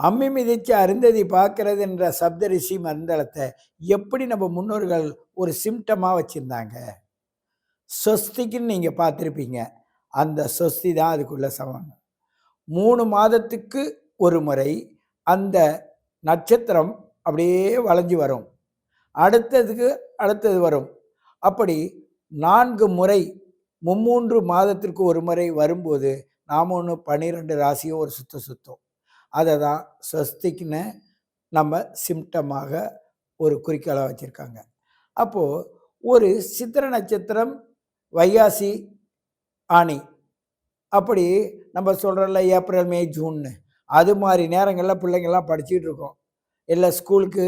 அம்மி மிதிச்சு அருந்ததி பார்க்கிறது என்ற சப்தரிஷி மண்டலத்தை எப்படி நம்ம முன்னோர்கள் ஒரு சிம்டமா வச்சிருந்தாங்க. சொஸ்திக்குன்னு நீங்க பார்த்துருப்பீங்க. அந்த சொஸ்தி தான் அதுக்குள்ள சமம். 3 மாதத்துக்கு ஒரு முறை அந்த நட்சத்திரம் அப்படியே வளைஞ்சு வரும். அடுத்ததுக்கு அடுத்தது வரும். அப்படி 4 முறை 3 மாதத்திற்கு ஒரு முறை வரும்போது நாம ஒன்று 12 ராசியும் ஒரு சுத்த சுத்தம். அதை தான் ஸ்வஸ்திக்னு நம்ம சிம்டமாக ஒரு குறிக்கோளா வச்சுருக்காங்க. அப்போது ஒரு சித்திர நட்சத்திரம், வைகாசி, ஆனி அப்படி நம்ம சொல்கிறோம்ல ஏப்ரல், மே, ஜூன்னு அது மாதிரி நேரங்களில் பிள்ளைங்கள்லாம் படிச்சுக்கிட்டு இருக்கோம். இல்லை ஸ்கூலுக்கு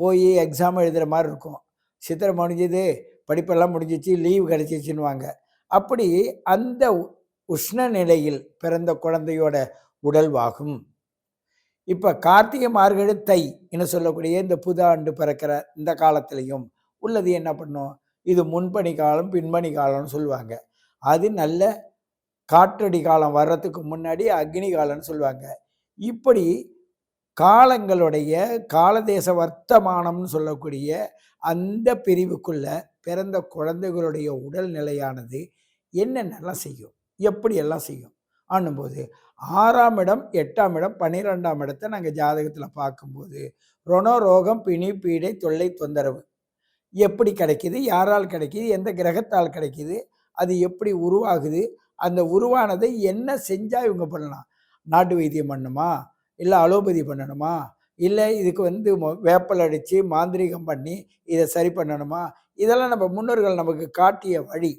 போய் எக்ஸாம் எழுதுகிற மாதிரி இருக்கும். சித்திரை முடிஞ்சது, படிப்பெல்லாம் முடிஞ்சிச்சு, லீவு கிடச்சிச்சின்னுவாங்க. அப்படி அந்த உஷ்ண நிலையில் பிறந்த குழந்தையோட உடல்வாகும். இப்போ கார்த்திகை, மார்கழி, தை என்று சொல்லக்கூடிய இந்த புது ஆண்டு பிறக்கிற இந்த காலத்திலையும் உள்ளது என்ன பண்ணும்? இது முன்பனி காலம், பின்பனி காலம்னு சொல்லுவாங்க. அது நல்ல காற்றடி காலம் வர்றதுக்கு முன்னாடி அக்னி காலம்னு சொல்லுவாங்க. இப்படி காலங்களுடைய காலதேச வர்த்தமானம்னு சொல்லக்கூடிய அந்த பிரிவுக்குள்ள பிறந்த குழந்தைகளுடைய உடல்நிலையானது என்னென்னலாம் செய்யும், எப்படியெல்லாம் செய்யும் ஆனும்போது 6ஆம் இடம், 8ஆம் இடம், 12ஆம் இடத்தை நாங்கள் ஜாதகத்தில் பார்க்கும்போது ரோகம், பிணி, பீடை, தொல்லை, தொந்தரவு எப்படி கிடைக்கிது, யாரால் கிடைக்கிது, எந்த கிரகத்தால் கிடைக்கிது, அது எப்படி உருவாகுது, அந்த உருவானதை என்ன செஞ்சால் இவங்க பண்ணலாம். நாட்டு வைத்தியம் பண்ணணுமா, இல்லை அலோபதி பண்ணணுமா, இல்லை இதுக்கு வேப்பல் அடித்து மாந்திரீகம் பண்ணி இதை சரி பண்ணணுமா, இதெல்லாம் நம்ம முன்னோர்கள் நமக்கு காட்டிய வழி.